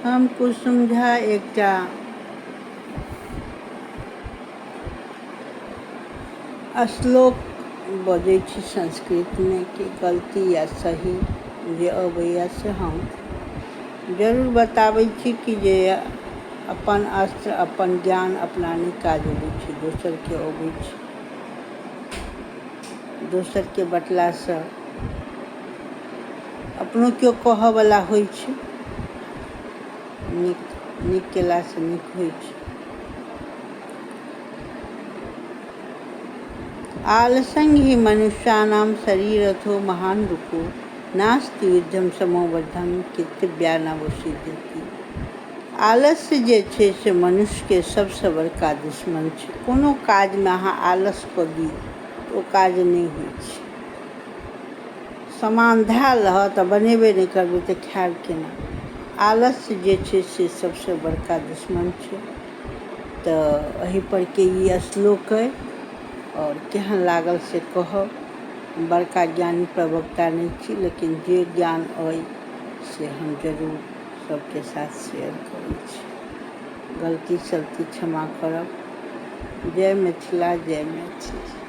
हम कुसुम झा एकटा श्लोक बजै छी संस्कृत में कि गलती या सही जे अबैया से हम जरूर बताबै छी कि जे अपन अस्त्र अपन ज्ञान अपना नहीं काज अबै छै, दोसर के अबै छै। दोसर के बतला से अपनो केओ कहऽ वाला होइ छै, नीक केला से नीक होइ छै। आलसं हि मनुष्याणां शरीरथो महान् रूपो नास्ति युद्धं समोबद्धं कर्तव्या नवसिद्ध्यति। आलस्य जे छै से मनुष्य के सबसे बड़का दुश्मन छै। कोनो काज में अहाँ आलस कऽ दी तऽ ओ काज नहीं होइ छै। सामान धैल रहत आ बनेबे नहीं करबै तऽ खायब केना। आलस्य जे छै से सबसे बड़का दुश्मन छै। तऽ एहि पर के ई श्लोक अइ और केहन लागल से कहब। बड़का ज्ञानी प्रवक्ता नहीं छी, लेकिन जे ज्ञान अइ से हम जरूर सबके साथ शेयर करै छी। गलती सलती क्षमा करब। जय मिथिला, जय मैथिली।